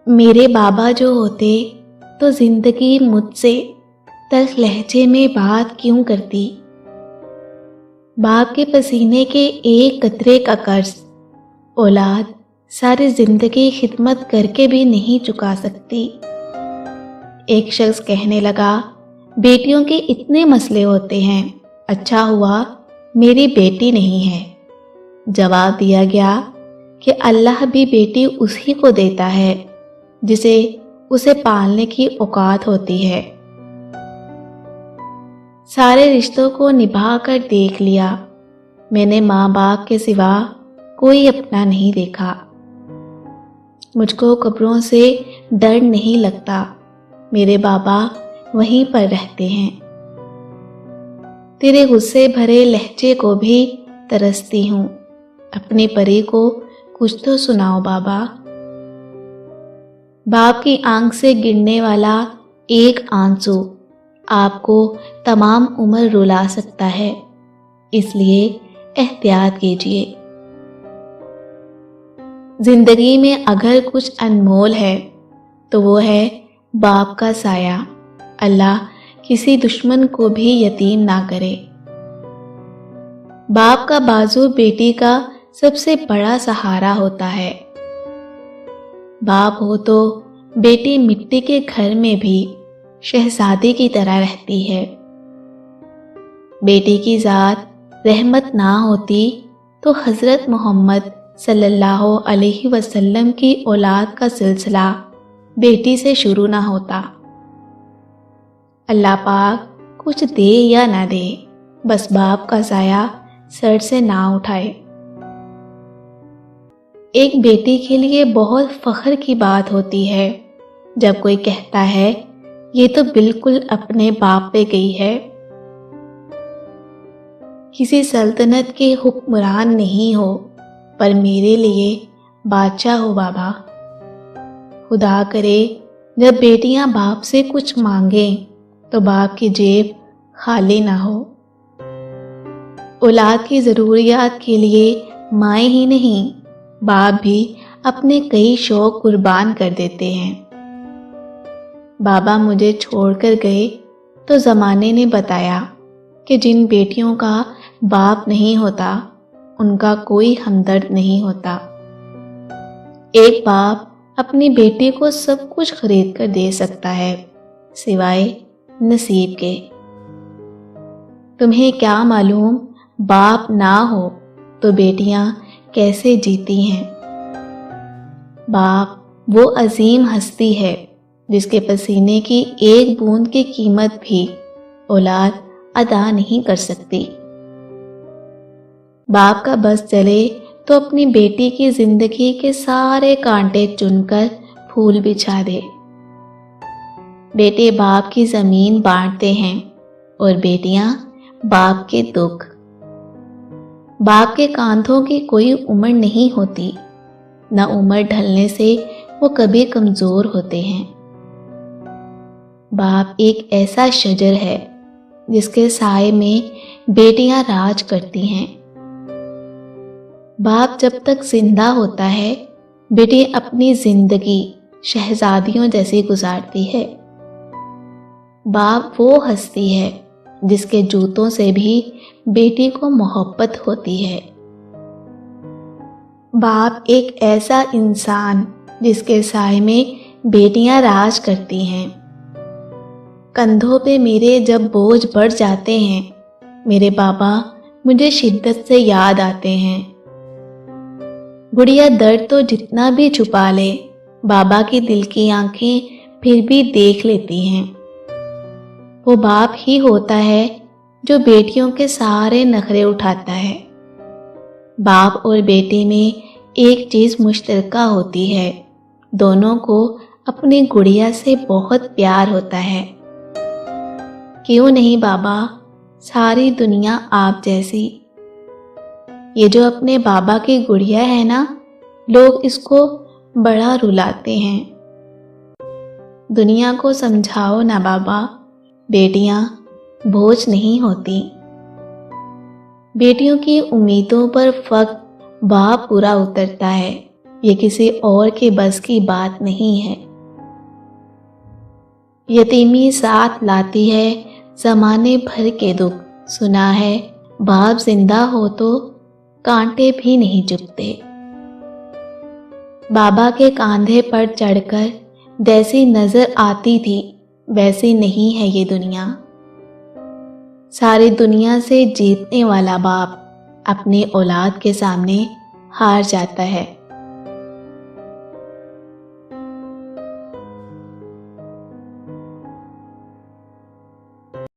میرے بابا جو ہوتے تو زندگی مجھ سے تلخ لہجے میں بات کیوں کرتی؟ باپ کے پسینے کے ایک قطرے کا قرض اولاد ساری زندگی خدمت کر کے بھی نہیں چکا سکتی۔ ایک شخص کہنے لگا، بیٹیوں کے اتنے مسئلے ہوتے ہیں، اچھا ہوا میری بیٹی نہیں ہے۔ جواب دیا گیا کہ اللہ بھی بیٹی اسی کو دیتا ہے جسے اسے پالنے کی اوقات ہوتی ہے۔ سارے رشتوں کو نبھا کر دیکھ لیا، میں نے ماں باپ کے سوا کوئی اپنا نہیں دیکھا۔ مجھ کو قبروں سے ڈر نہیں لگتا، میرے بابا وہیں پر رہتے ہیں۔ تیرے غصے بھرے لہجے کو بھی ترستی ہوں، اپنی پری کو کچھ تو سناؤ بابا۔ باپ کی آنکھ سے گرنے والا ایک آنسو آپ کو تمام عمر رلا سکتا ہے، اس لیے احتیاط کیجیے۔ زندگی میں اگر کچھ انمول ہے تو وہ ہے باپ کا سایہ۔ اللہ کسی دشمن کو بھی یتیم نہ کرے۔ باپ کا بازو بیٹی کا سب سے بڑا سہارا ہوتا ہے۔ باپ ہو تو بیٹی مٹی کے گھر میں بھی شہزادی کی طرح رہتی ہے۔ بیٹی کی ذات رحمت نہ ہوتی تو حضرت محمد صلی اللہ علیہ وسلم کی اولاد کا سلسلہ بیٹی سے شروع نہ ہوتا۔ اللہ پاک کچھ دے یا نہ دے، بس باپ کا سایہ سر سے نہ اٹھائے۔ ایک بیٹی کے لیے بہت فخر کی بات ہوتی ہے جب کوئی کہتا ہے یہ تو بالکل اپنے باپ پہ گئی ہے۔ کسی سلطنت کے حکمران نہیں ہو پر میرے لیے بادشاہ ہو بابا۔ خدا کرے جب بیٹیاں باپ سے کچھ مانگیں تو باپ کی جیب خالی نہ ہو۔ اولاد کی ضروریات کے لیے مائیں ہی نہیں، باپ بھی اپنے کئی شوق قربان کر دیتے ہیں۔ بابا مجھے چھوڑ کر گئے تو زمانے نے بتایا کہ جن بیٹیوں کا باپ نہیں ہوتا ان کا کوئی ہمدرد نہیں ہوتا۔ ایک باپ اپنی بیٹی کو سب کچھ خرید کر دے سکتا ہے سوائے نصیب کے۔ تمہیں کیا معلوم باپ نہ ہو تو بیٹیاں کیسے جیتی ہیں۔ باپ وہ عظیم ہستی ہے جس کے پسینے کی ایک بوند کی قیمت بھی اولاد ادا نہیں کر سکتی۔ باپ کا بس چلے تو اپنی بیٹی کی زندگی کے سارے کانٹے چن کر پھول بچھا دے۔ بیٹے باپ کی زمین بانٹتے ہیں اور بیٹیاں باپ کے دکھ۔ باپ کے کاندھوں کی کوئی عمر نہیں ہوتی، نہ عمر ڈھلنے سے وہ کبھی کمزور ہوتے ہیں۔ باپ ایک ایسا شجر ہے جس کے سائے میں بیٹیاں راج کرتی ہیں۔ باپ جب تک زندہ ہوتا ہے بیٹی اپنی زندگی شہزادیوں جیسی گزارتی ہے۔ باپ وہ ہستی ہے جس کے جوتوں سے بھی بیٹی کو محبت ہوتی ہے۔ باپ ایک ایسا انسان جس کے سائے میں بیٹیاں راج کرتی ہیں۔ کندھوں پہ میرے جب بوجھ بڑھ جاتے ہیں میرے بابا مجھے شدت سے یاد آتے ہیں۔ گڑیا درد تو جتنا بھی چھپا لے بابا کی دل کی آنکھیں پھر بھی دیکھ لیتی ہیں۔ وہ باپ ہی ہوتا ہے جو بیٹیوں کے سارے نخرے اٹھاتا ہے۔ باپ اور بیٹی میں ایک چیز مشترکہ ہوتی ہے، دونوں کو اپنی گڑیا سے بہت پیار ہوتا ہے۔ کیوں نہیں بابا، ساری دنیا آپ جیسی۔ یہ جو اپنے بابا کی گڑیا ہے نا، لوگ اس کو بڑا رلاتے ہیں۔ دنیا کو سمجھاؤ نا بابا، بیٹیاں بوجھ نہیں ہوتی۔ بیٹیوں کی امیدوں پر فقط باپ پورا اترتا ہے، یہ کسی اور کے بس کی بات نہیں ہے۔ یتیمی ساتھ لاتی ہے زمانے بھر کے دکھ، سنا ہے باپ زندہ ہو تو کانٹے بھی نہیں چبھتے۔ بابا کے کاندھے پر چڑھ کر جیسی نظر آتی تھی ویسی نہیں ہے یہ دنیا۔ ساری دنیا سے جیتنے والا باپ اپنی اولاد کے سامنے ہار جاتا ہے۔